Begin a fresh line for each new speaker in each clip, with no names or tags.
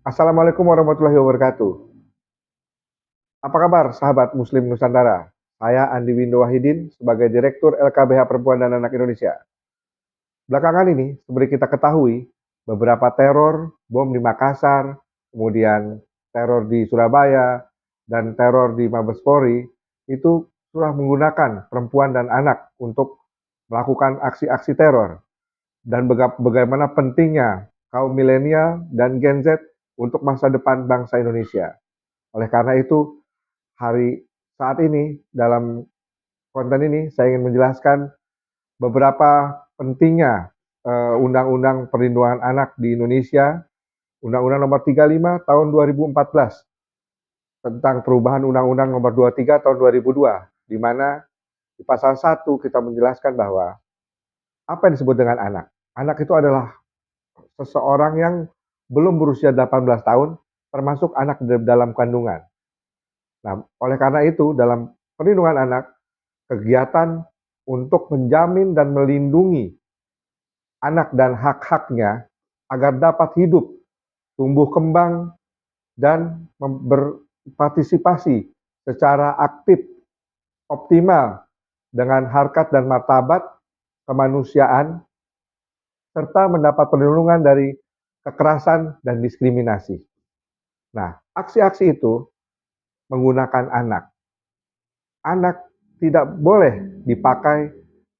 Assalamualaikum warahmatullahi wabarakatuh. Apa kabar sahabat Muslim Nusantara? Saya Andi Windo Wahidin sebagai Direktur LKBH Perempuan dan Anak Indonesia. Belakangan ini, seperti kita ketahui, beberapa teror, bom di Makassar, kemudian teror di Surabaya, dan teror di Mabes Polri, itu sudah menggunakan perempuan dan anak untuk melakukan aksi-aksi teror. Dan bagaimana pentingnya kaum milenial dan Gen Z untuk masa depan bangsa Indonesia. Oleh karena itu, hari saat ini dalam konten ini saya ingin menjelaskan beberapa pentingnya Undang-Undang Perlindungan Anak di Indonesia, Undang-Undang Nomor 35 Tahun 2014 tentang perubahan Undang-Undang Nomor 23 Tahun 2002, di mana di pasal 1 kita menjelaskan bahwa apa yang disebut dengan anak. Anak itu adalah seseorang yang belum berusia 18 tahun, termasuk anak dalam kandungan. Nah, oleh karena itu, dalam perlindungan anak, kegiatan untuk menjamin dan melindungi anak dan hak-haknya agar dapat hidup, tumbuh kembang, dan berpartisipasi secara aktif, optimal, dengan harkat dan martabat kemanusiaan, serta mendapat perlindungan dari kekerasan dan diskriminasi. Nah, aksi-aksi itu menggunakan anak. Anak tidak boleh dipakai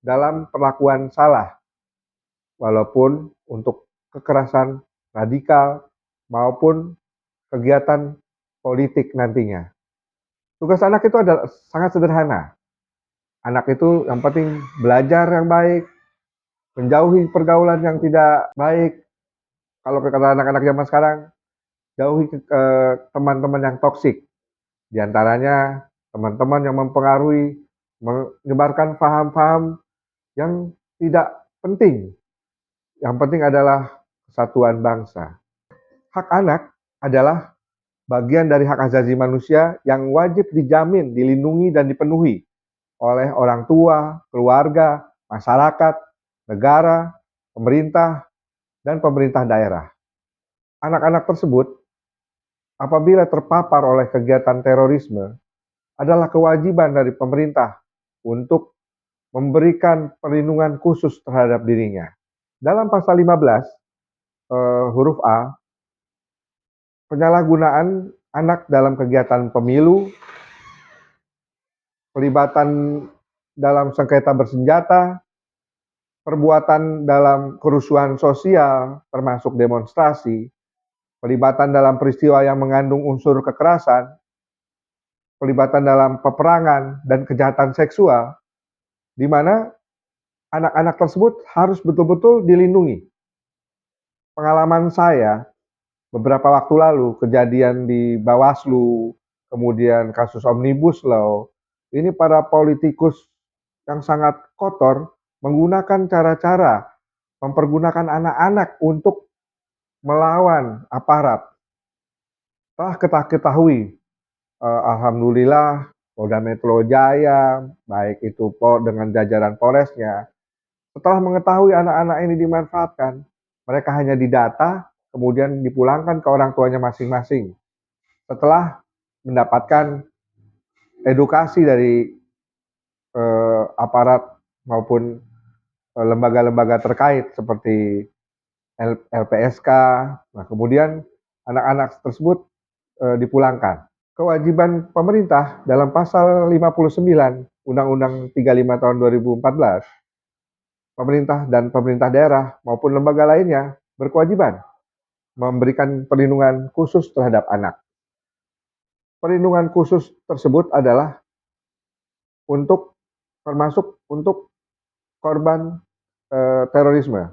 dalam perlakuan salah, walaupun untuk kekerasan radikal maupun kegiatan politik nantinya. Tugas anak itu adalah sangat sederhana. Anak itu yang penting belajar yang baik, menjauhi pergaulan yang tidak baik. Kalau kata anak-anak zaman sekarang, jauhi teman-teman yang toksik. Di antaranya teman-teman yang mempengaruhi, menyebarkan paham-paham yang tidak penting. Yang penting adalah kesatuan bangsa. Hak anak adalah bagian dari hak asasi manusia yang wajib dijamin, dilindungi, dan dipenuhi oleh orang tua, keluarga, masyarakat, negara, pemerintah, dan pemerintah daerah. Anak-anak tersebut, apabila terpapar oleh kegiatan terorisme, adalah kewajiban dari pemerintah untuk memberikan perlindungan khusus terhadap dirinya. Dalam pasal 15, huruf A, penyalahgunaan anak dalam kegiatan pemilu, pelibatan dalam sengketa bersenjata, perbuatan dalam kerusuhan sosial, termasuk demonstrasi, pelibatan dalam peristiwa yang mengandung unsur kekerasan, pelibatan dalam peperangan dan kejahatan seksual, di mana anak-anak tersebut harus betul-betul dilindungi. Pengalaman saya beberapa waktu lalu, kejadian di Bawaslu, kemudian kasus Omnibus Law, ini para politikus yang sangat kotor menggunakan cara-cara mempergunakan anak-anak untuk melawan aparat. Telah kita ketahui, alhamdulillah Polda Metro Jaya, baik itu dengan jajaran Polresnya, setelah mengetahui anak-anak ini dimanfaatkan, mereka hanya didata, kemudian dipulangkan ke orang tuanya masing-masing. Setelah mendapatkan edukasi dari aparat maupun lembaga-lembaga terkait seperti LPSK, nah kemudian anak-anak tersebut dipulangkan. Kewajiban pemerintah dalam pasal 59 Undang-Undang 35 tahun 2014, pemerintah dan pemerintah daerah maupun lembaga lainnya berkewajiban memberikan perlindungan khusus terhadap anak. Perlindungan khusus tersebut adalah untuk termasuk untuk korban terorisme.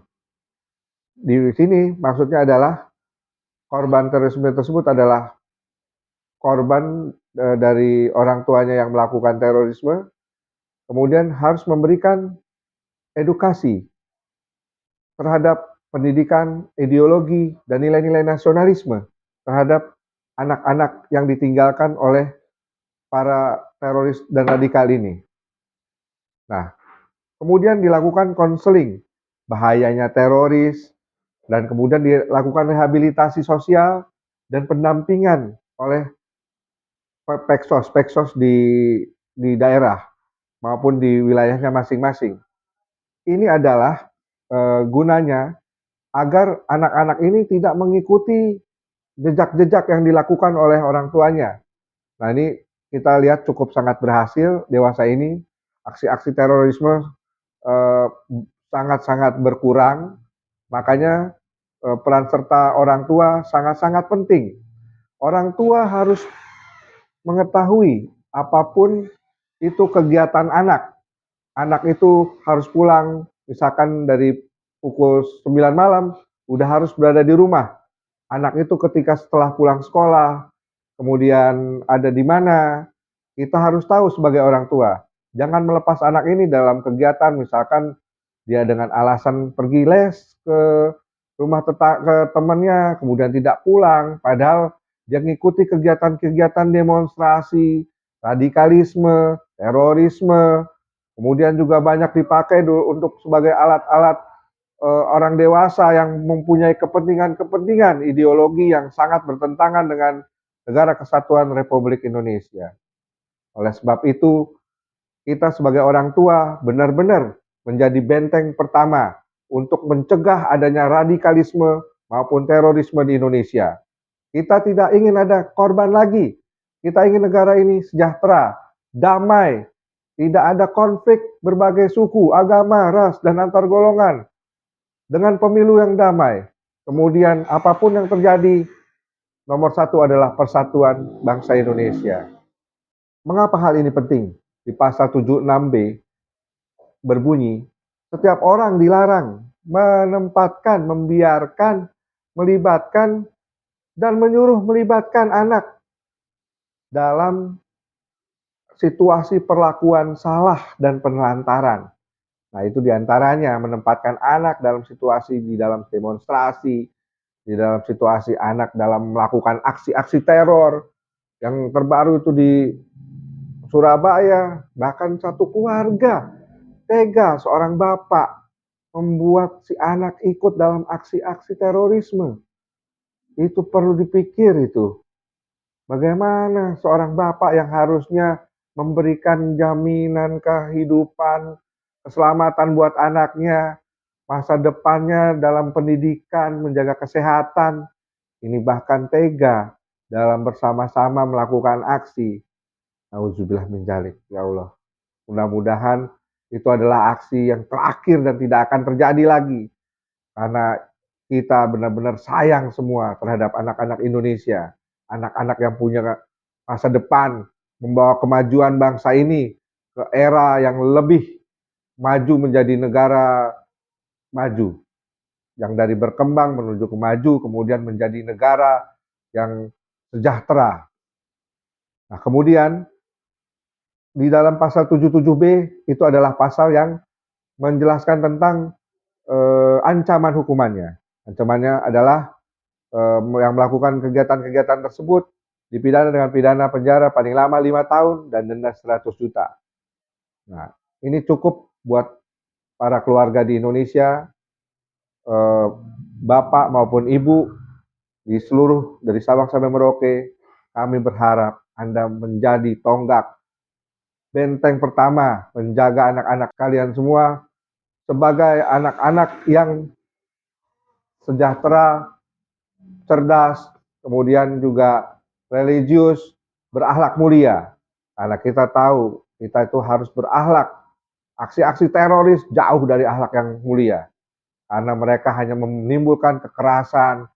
Di sini maksudnya adalah korban terorisme tersebut adalah korban dari orang tuanya yang melakukan terorisme, kemudian harus memberikan edukasi terhadap pendidikan, ideologi, dan nilai-nilai nasionalisme terhadap anak-anak yang ditinggalkan oleh para teroris dan radikal ini. Nah, kemudian dilakukan konseling bahayanya teroris, dan kemudian dilakukan rehabilitasi sosial dan pendampingan oleh peksos di daerah maupun di wilayahnya masing-masing. Ini adalah gunanya agar anak-anak ini tidak mengikuti jejak-jejak yang dilakukan oleh orang tuanya. Nah, ini kita lihat cukup sangat berhasil dewasa ini, aksi-aksi terorisme eh, sangat-sangat berkurang, makanya peran serta orang tua sangat-sangat penting. Orang tua harus mengetahui apapun itu kegiatan anak. Anak itu harus pulang misalkan dari pukul 9 malam, udah harus berada di rumah. Anak itu ketika setelah pulang sekolah, kemudian ada di mana, kita harus tahu sebagai orang tua. Jangan melepas anak ini dalam kegiatan, misalkan dia dengan alasan pergi les ke rumah ke temannya, kemudian tidak pulang, padahal dia mengikuti kegiatan-kegiatan demonstrasi, radikalisme, terorisme, kemudian juga banyak dipakai untuk sebagai alat-alat orang dewasa yang mempunyai kepentingan-kepentingan ideologi yang sangat bertentangan dengan Negara Kesatuan Republik Indonesia. Oleh sebab itu, kita sebagai orang tua benar-benar menjadi benteng pertama untuk mencegah adanya radikalisme maupun terorisme di Indonesia. Kita tidak ingin ada korban lagi. Kita ingin negara ini sejahtera, damai, tidak ada konflik berbagai suku, agama, ras, dan antar golongan. Dengan pemilu yang damai, kemudian apapun yang terjadi, nomor satu adalah persatuan bangsa Indonesia. Mengapa hal ini penting? Di pasal 76B berbunyi, setiap orang dilarang menempatkan, membiarkan, melibatkan, dan menyuruh melibatkan anak dalam situasi perlakuan salah dan penelantaran. Nah, itu diantaranya menempatkan anak dalam situasi di dalam demonstrasi, di dalam situasi anak dalam melakukan aksi-aksi teror. Yang terbaru itu di Surabaya, bahkan satu keluarga tega seorang bapak membuat si anak ikut dalam aksi-aksi terorisme. Itu perlu dipikir itu. Bagaimana seorang bapak yang harusnya memberikan jaminan kehidupan, keselamatan buat anaknya, masa depannya dalam pendidikan, menjaga kesehatan, ini bahkan tega dalam bersama-sama melakukan aksi. Nauzubillah min dzalik, ya Allah. Mudah-mudahan itu adalah aksi yang terakhir dan tidak akan terjadi lagi. Karena kita benar-benar sayang semua terhadap anak-anak Indonesia. Anak-anak yang punya masa depan, membawa kemajuan bangsa ini ke era yang lebih maju menjadi negara maju. Yang dari berkembang menuju ke maju, kemudian menjadi negara yang sejahtera. Nah, kemudian di dalam pasal 77B itu adalah pasal yang menjelaskan tentang ancaman hukumannya. Ancamannya adalah yang melakukan kegiatan-kegiatan tersebut dipidana dengan pidana penjara paling lama 5 tahun dan denda 100 juta. Nah, ini cukup buat para keluarga di Indonesia, bapak maupun ibu di seluruh dari Sabang sampai Merauke. Kami berharap Anda menjadi tonggak benteng pertama menjaga anak-anak kalian semua sebagai anak-anak yang sejahtera, cerdas, kemudian juga religius, berakhlak mulia. Karena kita tahu kita itu harus berakhlak. Aksi-aksi teroris jauh dari akhlak yang mulia. Karena mereka hanya menimbulkan kekerasan,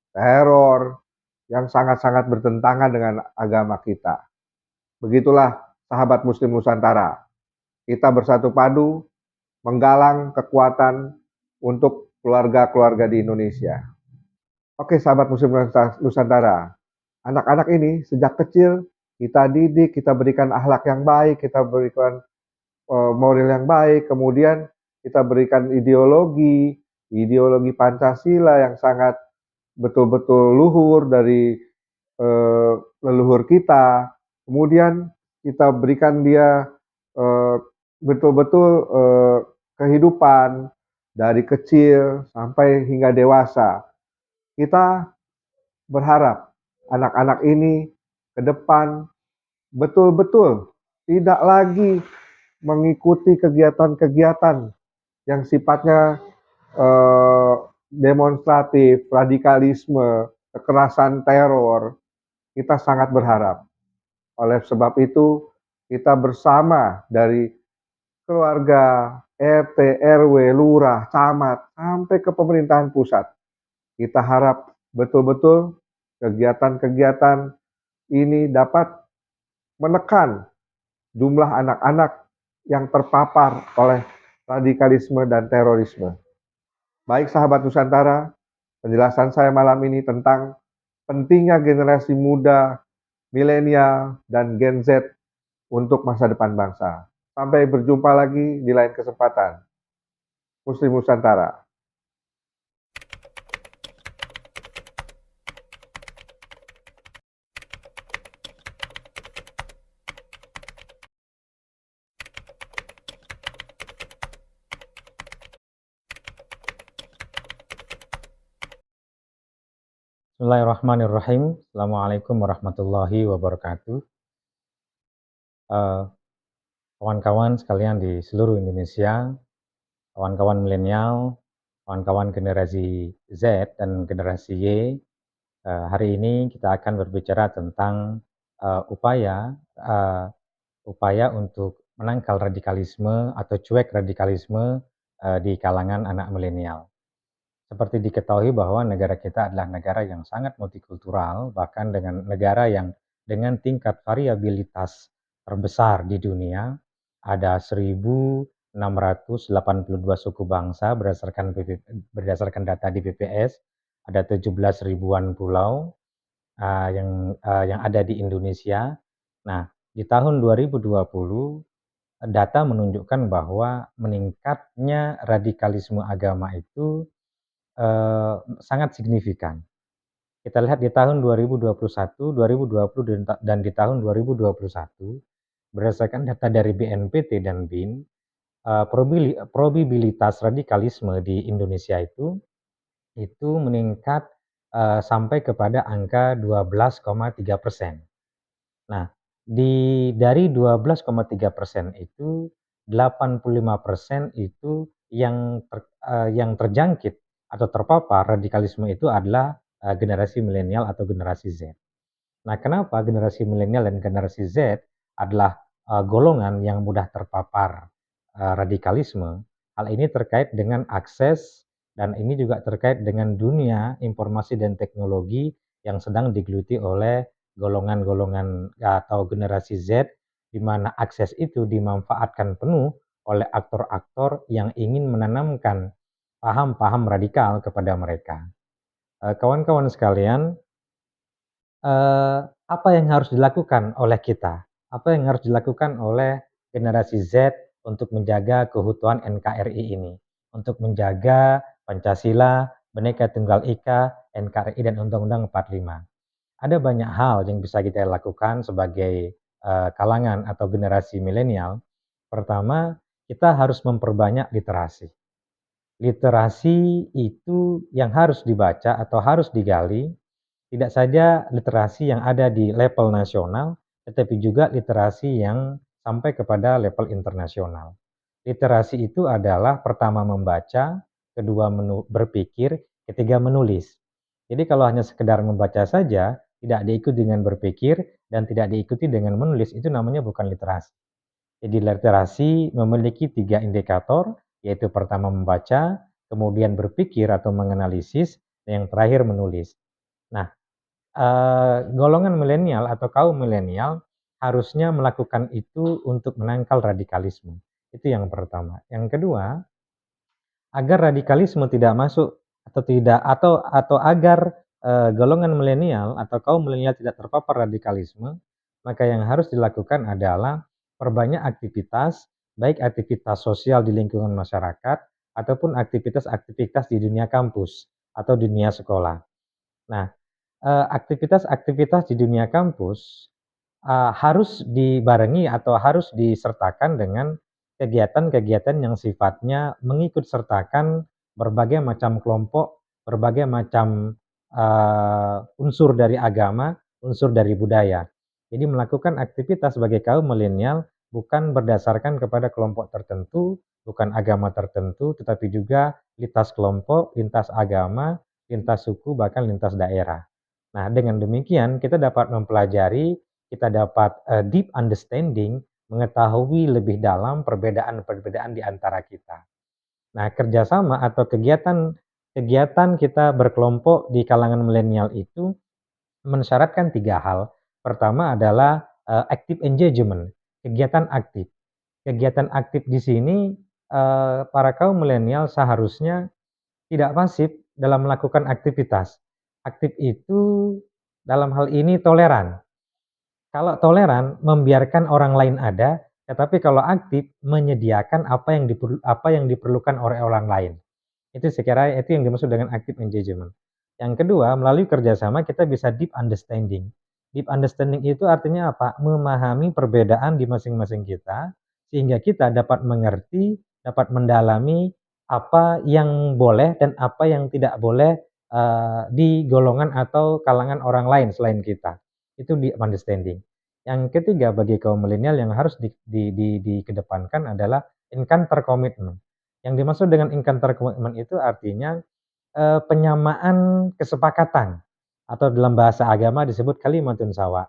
teror yang sangat-sangat bertentangan dengan agama kita. Begitulah sahabat Muslim Nusantara. Kita bersatu padu menggalang kekuatan untuk keluarga-keluarga di Indonesia. Oke, sahabat Muslim Nusantara, anak-anak ini sejak kecil kita didik, kita berikan akhlak yang baik, kita berikan moral yang baik, kemudian kita berikan ideologi Pancasila yang sangat betul-betul luhur dari leluhur kita, kemudian kita berikan dia betul-betul kehidupan dari kecil sampai hingga dewasa. Kita berharap anak-anak ini ke depan betul-betul tidak lagi mengikuti kegiatan-kegiatan yang sifatnya eh, demonstratif, radikalisme, kekerasan, teror. Kita sangat berharap. Oleh sebab itu, kita bersama dari keluarga, RT, RW, lurah, camat, sampai ke pemerintahan pusat. Kita harap betul-betul kegiatan-kegiatan ini dapat menekan jumlah anak-anak yang terpapar oleh radikalisme dan terorisme. Baik sahabat Nusantara, penjelasan saya malam ini tentang pentingnya generasi muda, milenial, dan Gen Z untuk masa depan bangsa. Sampai berjumpa lagi di lain kesempatan. Muslim Nusantara.
Bismillahirrahmanirrahim. Assalamualaikum warahmatullahi wabarakatuh. Kawan-kawan sekalian di seluruh Indonesia, kawan-kawan milenial, kawan-kawan generasi Z dan generasi Y, hari ini kita akan berbicara tentang upaya untuk menangkal radikalisme atau cuek radikalisme di kalangan anak milenial. Seperti diketahui bahwa negara kita adalah negara yang sangat multikultural, bahkan dengan negara yang dengan tingkat variabilitas terbesar di dunia. Ada 1.682 suku bangsa berdasarkan data di BPS, ada 17 ribuan pulau yang ada di Indonesia. Nah, di tahun 2020 data menunjukkan bahwa meningkatnya radikalisme agama itu sangat signifikan. Kita lihat di tahun 2021, 2020 dan di tahun 2021, berdasarkan data dari BNPT dan BIN, probabilitas radikalisme di Indonesia itu meningkat sampai kepada angka 12,3%. Nah, dari 12,3% itu 85% itu yang terjangkit atau terpapar radikalisme itu adalah generasi milenial atau generasi Z. Nah, kenapa generasi milenial dan generasi Z adalah golongan yang mudah terpapar radikalisme? Hal ini terkait dengan akses dan ini juga terkait dengan dunia informasi dan teknologi yang sedang digeluti oleh golongan-golongan atau generasi Z, di mana akses itu dimanfaatkan penuh oleh aktor-aktor yang ingin menanamkan paham-paham radikal kepada mereka. Kawan-kawan sekalian, apa yang harus dilakukan oleh kita? Apa yang harus dilakukan oleh generasi Z untuk menjaga keutuhan NKRI ini? Untuk menjaga Pancasila, Bhinneka Tunggal Ika, NKRI, dan Undang-Undang 45. Ada banyak hal yang bisa kita lakukan sebagai kalangan atau generasi milenial. Pertama, kita harus memperbanyak literasi. Literasi itu yang harus dibaca atau harus digali, tidak saja literasi yang ada di level nasional, tetapi juga literasi yang sampai kepada level internasional. Literasi itu adalah pertama membaca, kedua berpikir, ketiga menulis. Jadi kalau hanya sekedar membaca saja, tidak diikuti dengan berpikir, dan tidak diikuti dengan menulis, itu namanya bukan literasi. Jadi literasi memiliki 3 indikator, yaitu pertama membaca, kemudian berpikir atau menganalisis, dan yang terakhir menulis. Nah, golongan milenial atau kaum milenial harusnya melakukan itu untuk menangkal radikalisme. Itu yang pertama. Yang kedua, agar radikalisme tidak masuk atau agar golongan milenial atau kaum milenial tidak terpapar radikalisme, maka yang harus dilakukan adalah perbanyak aktivitas, baik aktivitas sosial di lingkungan masyarakat ataupun aktivitas-aktivitas di dunia kampus atau dunia sekolah. Nah, aktivitas-aktivitas di dunia kampus harus dibarengi atau harus disertakan dengan kegiatan-kegiatan yang sifatnya mengikut sertakan berbagai macam kelompok, berbagai macam unsur dari agama, unsur dari budaya. Jadi melakukan aktivitas sebagai kaum milenial bukan berdasarkan kepada kelompok tertentu, bukan agama tertentu, tetapi juga lintas kelompok, lintas agama, lintas suku, bahkan lintas daerah. Nah, dengan demikian kita dapat mempelajari, kita dapat deep understanding, mengetahui lebih dalam perbedaan-perbedaan di antara kita. Nah, kerjasama atau kegiatan kita berkelompok di kalangan milenial itu mensyaratkan 3 hal. Pertama adalah active engagement, kegiatan aktif. Kegiatan aktif di sini para kaum milenial seharusnya tidak pasif dalam melakukan aktivitas. Aktif itu dalam hal ini toleran. Kalau toleran membiarkan orang lain ada, tetapi kalau aktif menyediakan apa yang diperlukan oleh orang lain. Itu saya kira itu yang dimaksud dengan active engagement. Yang kedua, melalui kerjasama kita bisa deep understanding. Deep understanding itu artinya apa? Memahami perbedaan di masing-masing kita, sehingga kita dapat mengerti, dapat mendalami apa yang boleh dan apa yang tidak boleh di golongan atau kalangan orang lain selain kita. Itu deep understanding. Yang ketiga bagi kaum milenial yang harus dikedepankan adalah encounter commitment. Yang dimaksud dengan encounter commitment itu artinya penyamaan kesepakatan atau dalam bahasa agama disebut kalimatun sawa.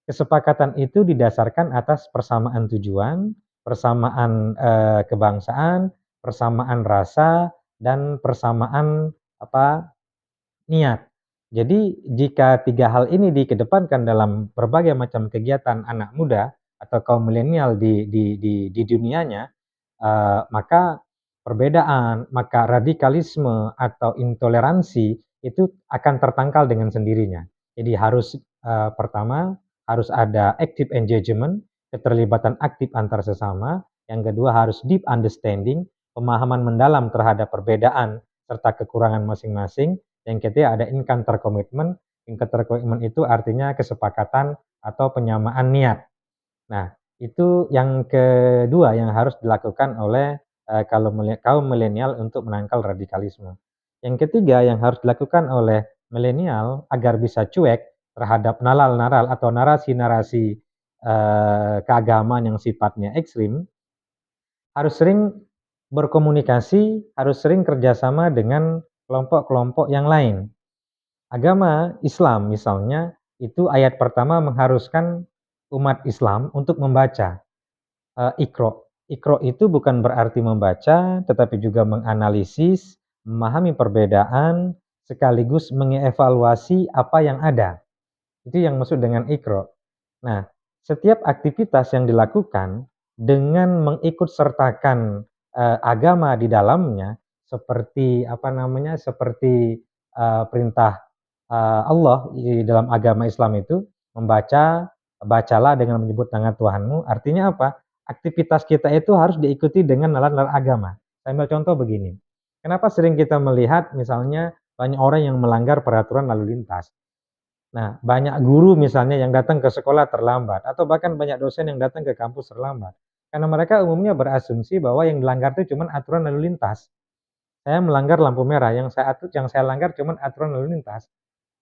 Kesepakatan itu didasarkan atas persamaan tujuan, persamaan kebangsaan, persamaan rasa, dan persamaan niat. Jadi jika 3 hal ini dikedepankan dalam berbagai macam kegiatan anak muda atau kaum milenial di dunianya, maka perbedaan, maka radikalisme atau intoleransi itu akan tertangkal dengan sendirinya. Jadi harus pertama harus ada active engagement, keterlibatan aktif antar sesama. Yang kedua harus deep understanding, pemahaman mendalam terhadap perbedaan serta kekurangan masing-masing. Yang ketiga ada encounter commitment. Encounter commitment itu artinya kesepakatan atau penyamaan niat. Nah, itu yang kedua yang harus dilakukan oleh kaum milenial untuk menangkal radikalisme. Yang ketiga yang harus dilakukan oleh milenial agar bisa cuek terhadap naral-naral atau narasi-narasi keagamaan yang sifatnya ekstrim, harus sering berkomunikasi, harus sering kerjasama dengan kelompok-kelompok yang lain. Agama Islam misalnya, itu ayat pertama mengharuskan umat Islam untuk membaca Iqra. Iqra itu bukan berarti membaca, tetapi juga menganalisis, memahami perbedaan, sekaligus mengevaluasi apa yang ada. Itu yang maksud dengan Iqra. Nah, setiap aktivitas yang dilakukan dengan mengikut sertakan agama di dalamnya, seperti seperti perintah Allah di dalam agama Islam itu bacalah dengan menyebut nama Tuhanmu. Artinya apa? Aktivitas kita itu harus diikuti dengan nalar-nalar agama. Saya ambil contoh begini. Kenapa sering kita melihat misalnya banyak orang yang melanggar peraturan lalu lintas? Nah, banyak guru misalnya yang datang ke sekolah terlambat atau bahkan banyak dosen yang datang ke kampus terlambat. Karena mereka umumnya berasumsi bahwa yang dilanggar itu cuma aturan lalu lintas. Saya melanggar lampu merah, yang saya langgar cuma aturan lalu lintas.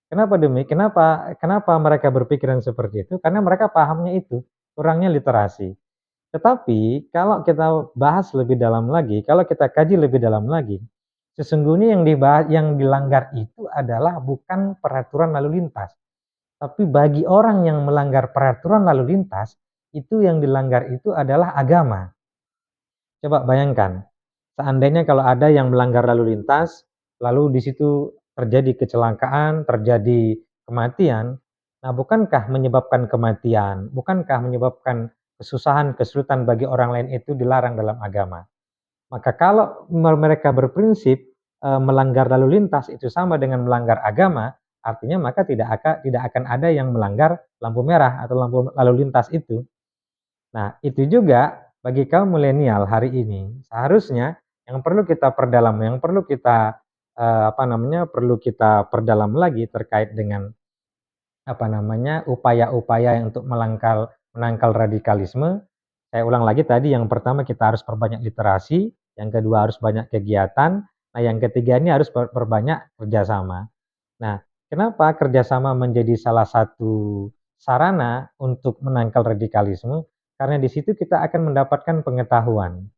Kenapa demikian? Kenapa mereka berpikiran seperti itu? Karena mereka pahamnya itu, kurangnya literasi. Tetapi kalau kita bahas lebih dalam lagi, kalau kita kaji lebih dalam lagi, sesungguhnya yang dilanggar itu adalah bukan peraturan lalu lintas. Tapi bagi orang yang melanggar peraturan lalu lintas, itu yang dilanggar itu adalah agama. Coba bayangkan, seandainya kalau ada yang melanggar lalu lintas, lalu di situ terjadi kecelakaan, terjadi kematian, nah bukankah menyebabkan kematian, bukankah menyebabkan kesusahan, kesulitan bagi orang lain itu dilarang dalam agama? Maka kalau mereka berprinsip melanggar lalu lintas itu sama dengan melanggar agama, artinya maka tidak akan ada yang melanggar lampu merah atau lampu lalu lintas itu. Nah, itu juga bagi kaum milenial hari ini, seharusnya yang perlu kita perdalam, yang perlu kita perlu kita perdalam lagi terkait dengan upaya-upaya untuk menangkal radikalisme. Saya ulang lagi tadi, yang pertama kita harus perbanyak literasi, yang kedua harus banyak kegiatan, nah yang ketiga ini harus perbanyak kerjasama. Nah, Kenapa kerjasama menjadi salah satu sarana untuk menangkal radikalisme? Karena di situ kita akan mendapatkan pengetahuan.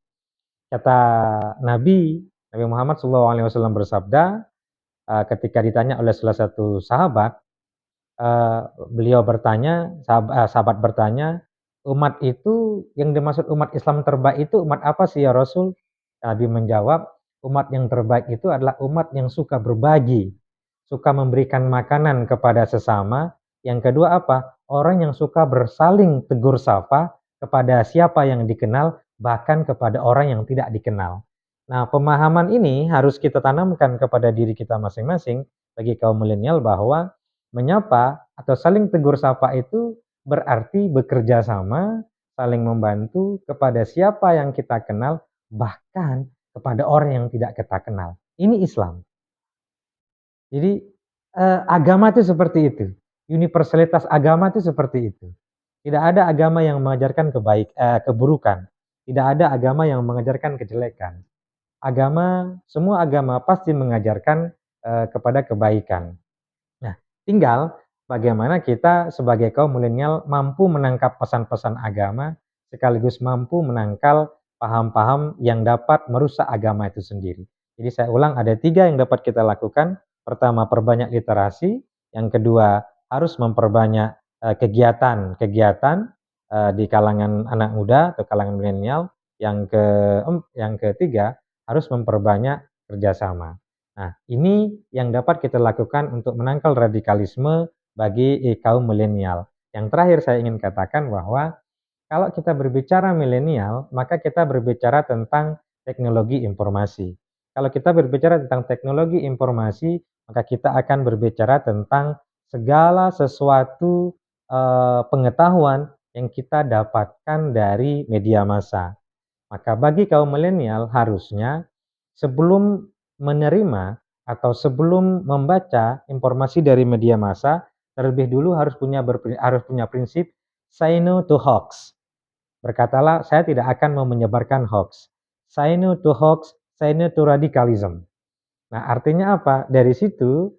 Kata Nabi Muhammad SAW bersabda, ketika ditanya oleh salah satu sahabat, beliau bertanya, sahabat bertanya, umat itu yang dimaksud umat Islam terbaik itu umat apa sih ya Rasul? Nabi menjawab, umat yang terbaik itu adalah umat yang suka berbagi, suka memberikan makanan kepada sesama. Yang kedua apa? Orang yang suka bersaling tegur sapa kepada siapa yang dikenal, bahkan kepada orang yang tidak dikenal. Nah, pemahaman ini harus kita tanamkan kepada diri kita masing-masing bagi kaum milenial bahwa menyapa atau saling tegur sapa itu berarti bekerja sama, saling membantu kepada siapa yang kita kenal, bahkan kepada orang yang tidak kita kenal. Ini Islam. Jadi agama itu seperti itu. Universalitas agama itu seperti itu. Tidak ada agama yang mengajarkan keburukan. Tidak ada agama yang mengajarkan kejelekan. Semua agama pasti mengajarkan kepada kebaikan. Nah, tinggal bagaimana kita sebagai kaum milenial mampu menangkap pesan-pesan agama sekaligus mampu menangkal paham-paham yang dapat merusak agama itu sendiri. Jadi saya ulang, ada 3 yang dapat kita lakukan. Pertama, perbanyak literasi. Yang kedua, harus memperbanyak kegiatan-kegiatan di kalangan anak muda atau kalangan milenial. Yang ketiga, harus memperbanyak kerjasama. Nah, ini yang dapat kita lakukan untuk menangkal radikalisme bagi kaum milenial. Yang terakhir saya ingin katakan bahwa kalau kita berbicara milenial, maka kita berbicara tentang teknologi informasi. Kalau kita berbicara tentang teknologi informasi, maka kita akan berbicara tentang segala sesuatu pengetahuan yang kita dapatkan dari media massa. Maka bagi kaum milenial harusnya sebelum menerima atau sebelum membaca informasi dari media massa, terlebih dulu harus punya prinsip say no to hoax. Berkatalah, saya tidak akan mau menyebarkan hoax. Say no to hoax, say no to radicalism. Nah, artinya apa? Dari situ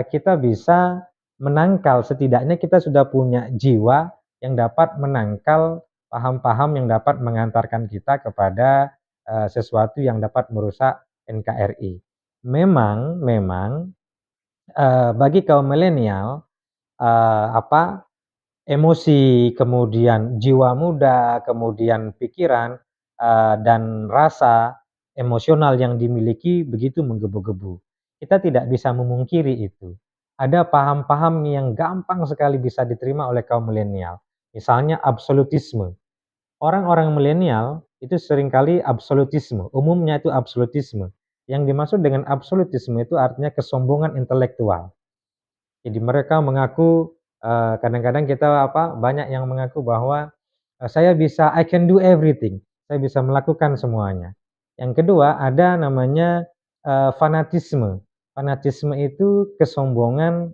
kita bisa menangkal, setidaknya kita sudah punya jiwa yang dapat menangkal paham-paham yang dapat mengantarkan kita kepada sesuatu yang dapat merusak NKRI. Memang bagi kaum milenial emosi, kemudian jiwa muda, kemudian pikiran dan rasa emosional yang dimiliki begitu menggebu-gebu. Kita tidak bisa memungkiri itu. Ada paham-paham yang gampang sekali bisa diterima oleh kaum milenial. Misalnya absolutisme. Orang-orang milenial itu seringkali absolutisme, umumnya itu absolutisme. Yang dimaksud dengan absolutisme itu artinya kesombongan intelektual. Jadi mereka mengaku kadang-kadang banyak yang mengaku bahwa saya bisa, I can do everything. Saya bisa melakukan semuanya. Yang kedua ada namanya fanatisme. Fanatisme itu kesombongan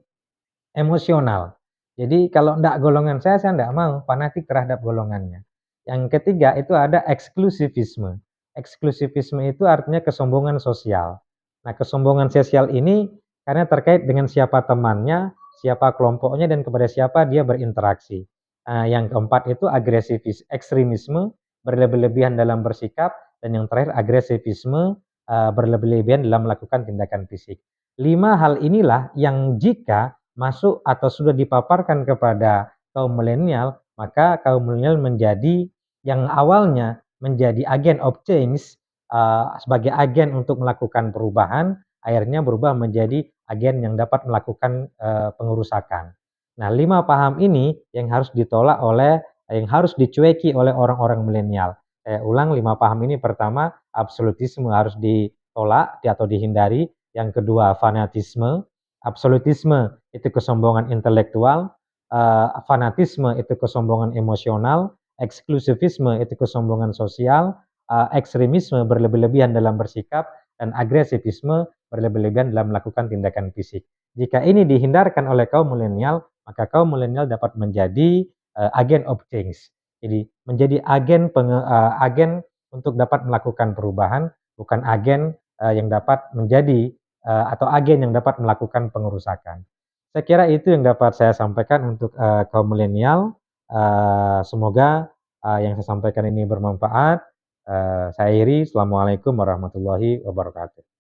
emosional. Jadi kalau enggak golongan saya enggak mau, fanatik terhadap golongannya. Yang ketiga itu ada eksklusivisme. Eksklusivisme itu artinya kesombongan sosial. Nah, kesombongan sosial ini karena terkait dengan siapa temannya, siapa kelompoknya, dan kepada siapa dia berinteraksi. Yang keempat itu ekstremisme, berlebih-lebihan dalam bersikap, dan yang terakhir agresivisme, berlebih-lebihan dalam melakukan tindakan fisik. 5 hal inilah yang jika masuk atau sudah dipaparkan kepada kaum milenial, maka kaum milenial menjadi yang awalnya menjadi agen of change, sebagai agen untuk melakukan perubahan, akhirnya berubah menjadi agen yang dapat melakukan pengerusakan. Nah, 5 paham ini yang harus dicueki oleh orang-orang milenial. Saya ulang, 5 paham ini: pertama, absolutisme harus ditolak atau dihindari. Yang kedua, fanatisme. Absolutisme itu kesombongan intelektual, fanatisme itu kesombongan emosional, eksklusivisme itu kesombongan sosial, ekstremisme berlebih-lebihan dalam bersikap, dan agresivisme berlebih-lebihan dalam melakukan tindakan fisik. Jika ini dihindarkan oleh kaum milenial, maka kaum milenial dapat menjadi agen of change. Jadi menjadi agen untuk dapat melakukan perubahan, bukan agen yang dapat menjadi atau agen yang dapat melakukan pengerusakan. Saya kira itu yang dapat saya sampaikan untuk kaum milenial. Semoga yang saya sampaikan ini bermanfaat. Saya akhiri, Assalamualaikum warahmatullahi wabarakatuh.